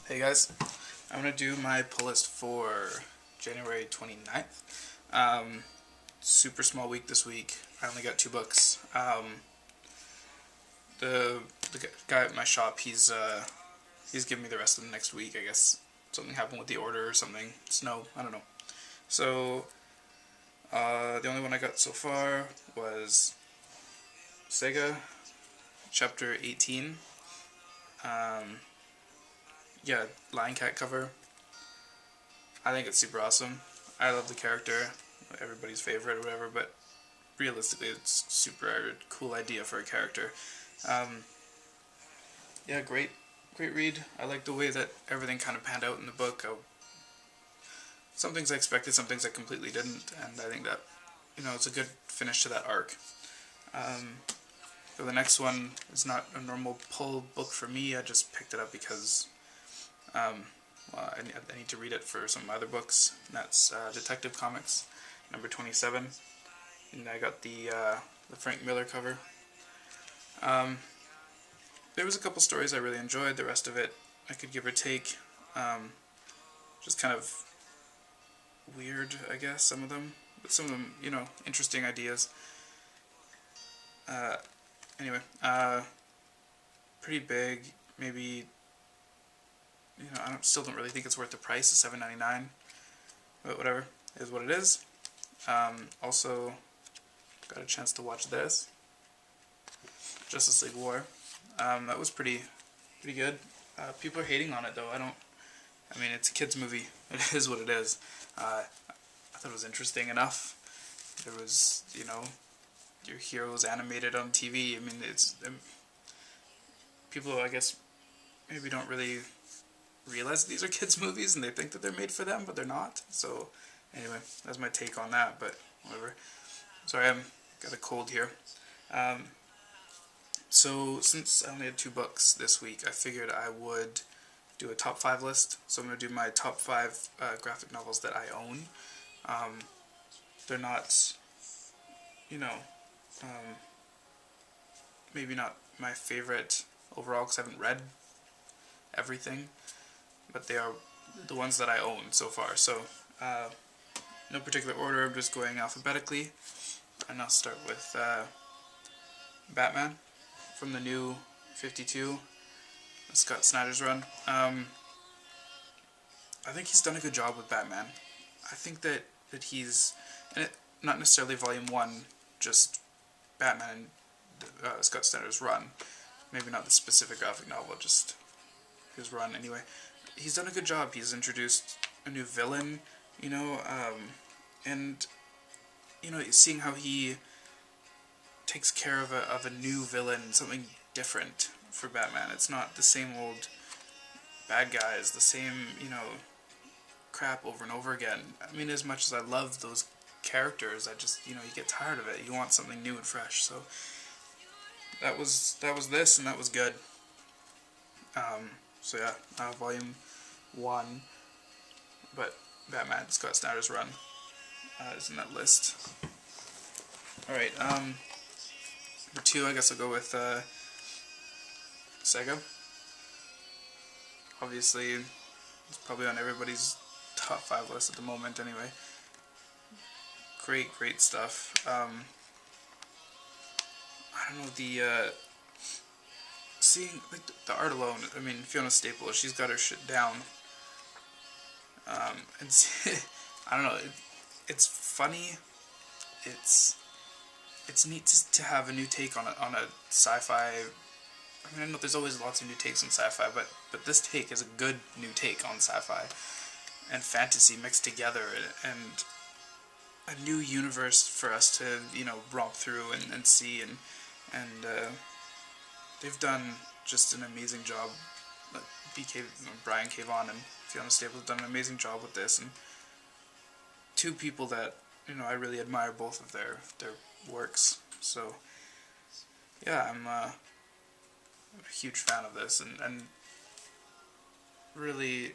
Hey guys, I'm going to do my pull list for January 29th. Super small week this week. I only got 2 books. The guy at my shop, he's giving me the rest of the next week, I guess. Something happened with the order or something. Snow, I don't know. So, the only one I got so far was Sega, chapter 18. Yeah, Lion Cat cover. I think it's super awesome. I love the character, everybody's favorite or whatever, but realistically it's super cool idea for a character. Yeah, great read. I like the way that everything kind of panned out in the book. Some things I expected, some things I completely didn't, and I think that, it's a good finish to that arc. So the next one is not a normal pull book for me. I just picked it up because I need to read it for some other books, and that's Detective Comics, number 27, and I got the Frank Miller cover. There was a couple stories I really enjoyed. The rest of it I could give or take. Just kind of weird, I guess, some of them, but some of them, interesting ideas. Anyway, pretty big, maybe. I still don't really think it's worth the price of $7.99, but whatever, it is what it is. Also, got a chance to watch this, Justice League War. That was pretty good. People are hating on it though. I mean, it's a kids movie. It is what it is. I thought it was interesting enough. There was, your heroes animated on TV. I mean, people, I guess, maybe don't really realize these are kids movies and they think that they're made for them, but they're not. So anyway, that's my take on that, but whatever. Sorry, I've got a cold here. So since I only had 2 books this week, I figured I would do a top 5 list. So I'm going to do my top 5 graphic novels that I own. They're not, maybe not my favorite overall because I haven't read everything, but they are the ones that I own so far. So no particular order, I'm just going alphabetically, and I'll start with Batman from the new 52, Scott Snyder's run. I think he's done a good job with Batman. I think that he's, and not necessarily Volume 1, just Batman and Scott Snyder's run. Maybe not the specific graphic novel, just his run anyway. He's done a good job. He's introduced a new villain, and seeing how he takes care of a new villain, something different for Batman. It's not the same old bad guys, the same, crap over and over again. I mean, as much as I love those characters, I just, you get tired of it. You want something new and fresh. So that was this, and that was good. So yeah, Volume 1, but Batman, Scott Snyder's run is in that list. Alright, number 2, I guess I'll go with Sega. Obviously, it's probably on everybody's top 5 list at the moment anyway. Great stuff. I don't know, seeing, like, the art alone, I mean, Fiona Staples, she's got her shit down. And I don't know, it's funny, it's neat to have a new take on a sci-fi. I mean, I know there's always lots of new takes on sci-fi, but this take is a good new take on sci-fi and fantasy mixed together, and a new universe for us to, romp through and see, and they've done just an amazing job. Brian K. Vaughan and Fiona Staples have done an amazing job with this, and 2 people that, I really admire both of their works. So yeah, I'm a huge fan of this, and really,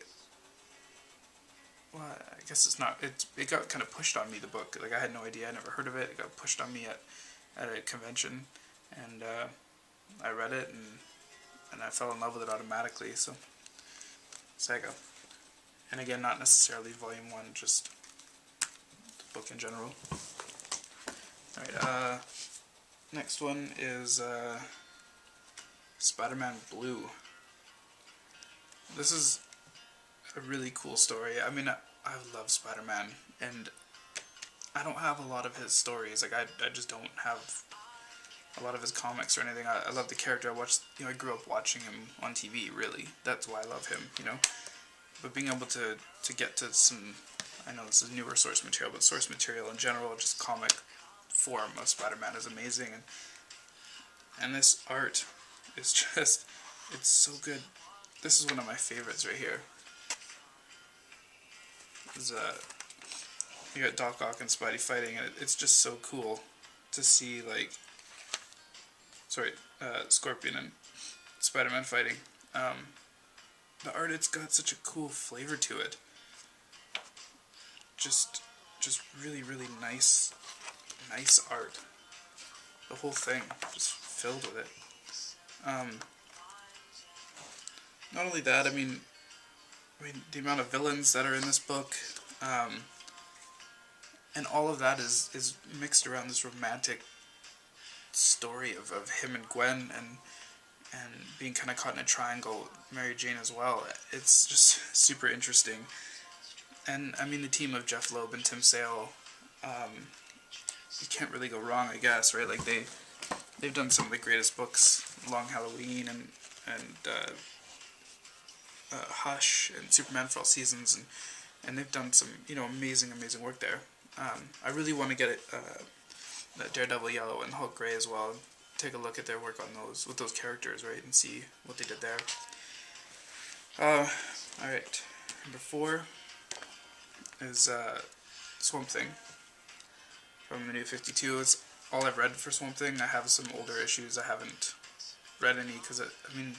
well, I guess it's not, it got kind of pushed on me, the book. Like, I had no idea, I never heard of it. It got pushed on me at a convention, and I read it, and I fell in love with it automatically. So saga. And again, not necessarily volume 1, just the book in general. Alright, next one is Spider-Man Blue. This is a really cool story. I mean, I love Spider-Man, and I don't have a lot of his stories. Like, I just don't have a lot of his comics or anything. I love the character. I grew up watching him on TV, really. That's why I love him, you know? But being able to get to some, I know this is newer source material, but source material in general, just comic form of Spider-Man is amazing. And this art is just, it's so good. This is one of my favorites right here. You got Doc Ock and Spidey fighting, and it's just so cool to see, like, Scorpion and Spider-Man fighting. The art, it's got such a cool flavor to it. Just really, really nice art. The whole thing, just filled with it. Not only that, I mean, the amount of villains that are in this book, and all of that is mixed around this romantic story of him and Gwen, and being kind of caught in a triangle, Mary Jane as well. It's just super interesting. And I mean, the team of Jeff Loeb and Tim Sale, you can't really go wrong, I guess, right? Like, they've done some of the greatest books, Long Halloween and Hush and Superman for All Seasons, and they've done some, you know, amazing work there. I really want to get it, Daredevil Yellow and Hulk Grey as well. Take a look at their work on those, with those characters, right, and see what they did there. Alright, number 4 is Swamp Thing from the New 52. It's all I've read for Swamp Thing. I have some older issues. I haven't read any because, I mean,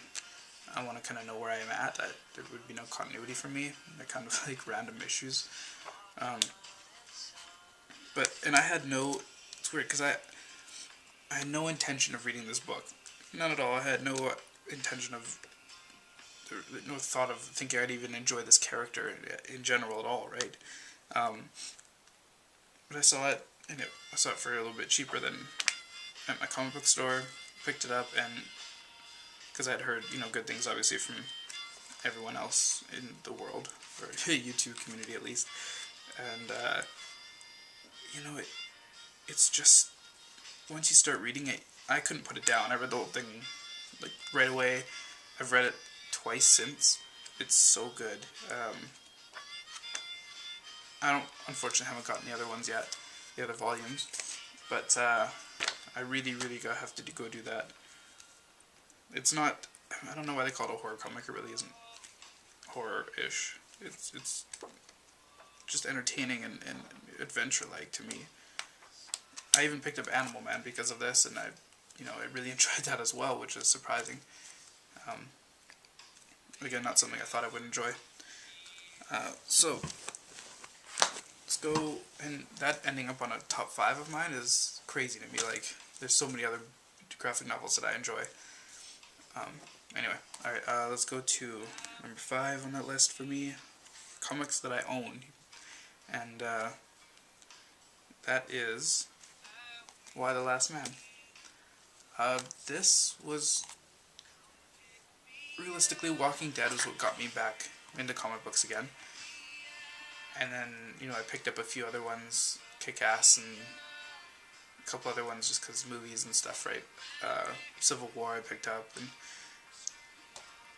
I want to kind of know where I am at. There would be no continuity for me. They're kind of like random issues. And I had no, it's weird because I had no intention of reading this book. None at all. I had no intention of, no thought of thinking I'd even enjoy this character in general at all, right? But I saw it, and I saw it for a little bit cheaper than at my comic book store. Picked it up, and because I'd heard, you know, good things obviously from everyone else in the world, or YouTube community at least, and you know, it's just, once you start reading it, I couldn't put it down. I read the whole thing like right away. I've read it twice since. It's so good. I unfortunately haven't gotten the other ones yet, the other volumes, but I really have to go do that. It's not, I don't know why they call it a horror comic. It really isn't horror-ish. It's just entertaining and adventure-like to me. I even picked up Animal Man because of this, and I really enjoyed that as well, which is surprising. Again, not something I thought I would enjoy. So let's go, and that ending up on a top 5 of mine is crazy to me. Like, there's so many other graphic novels that I enjoy. Anyway, alright, let's go to number 5 on that list for me. Comics that I own. And that is Y: The Last Man. This was, realistically, Walking Dead is what got me back into comic books again. And then, you know, I picked up a few other ones, Kick-Ass and a couple other ones just because movies and stuff, right? Civil War I picked up,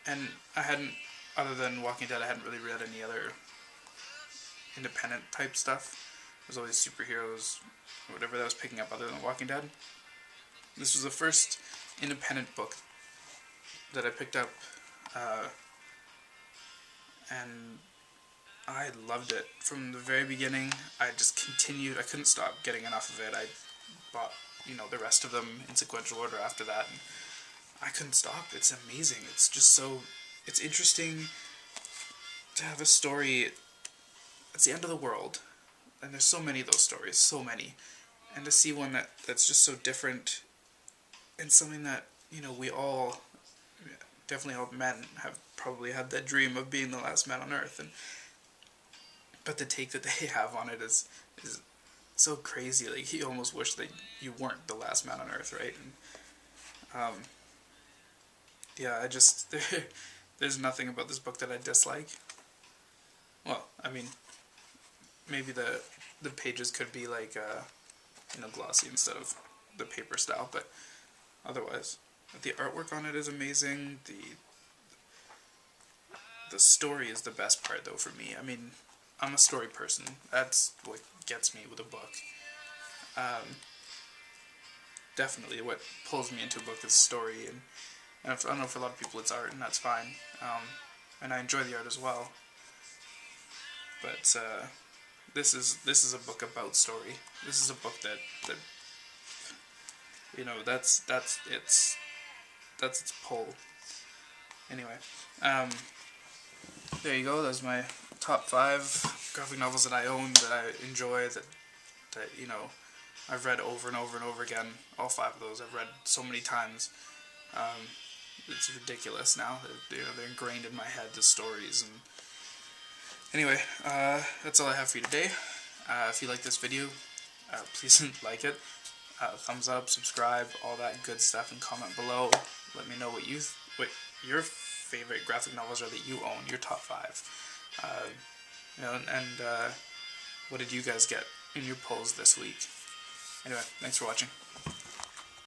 and I hadn't, other than Walking Dead, I hadn't really read any other independent type stuff. It was always superheroes, or whatever that I was picking up other than Walking Dead. This was the first independent book that I picked up, and I loved it. From the very beginning, I just continued, I couldn't stop getting enough of it. I bought, you know, the rest of them in sequential order after that, and I couldn't stop. It's amazing. It's just so, it's interesting to have a story, it's the end of the world, and there's so many of those stories, so many, and to see one that's just so different, and something that, you know, we all, definitely all men have probably had that dream of being the last man on Earth, but the take that they have on it is so crazy. Like, you almost wish that you weren't the last man on Earth, right? And yeah, there's nothing about this book that I dislike. Well, I mean, maybe the pages could be like glossy instead of the paper style, but otherwise, the artwork on it is amazing. The story is the best part, though, for me. I mean, I'm a story person. That's what gets me with a book. Definitely, what pulls me into a book is story, and I don't know, for a lot of people it's art, and that's fine. And I enjoy the art as well. But this is a book about story. This is a book that that's its pull. Anyway, there you go. Those are my top 5 graphic novels that I own, that I enjoy, that I've read over and over and over again. All 5 of those I've read so many times. It's ridiculous now. They're ingrained in my head, the stories. And anyway, that's all I have for you today. If you like this video, please like it. Thumbs up, subscribe, all that good stuff, and comment below. Let me know what your favorite graphic novels are that you own, your top 5. And what did you guys get in your polls this week? Anyway, thanks for watching.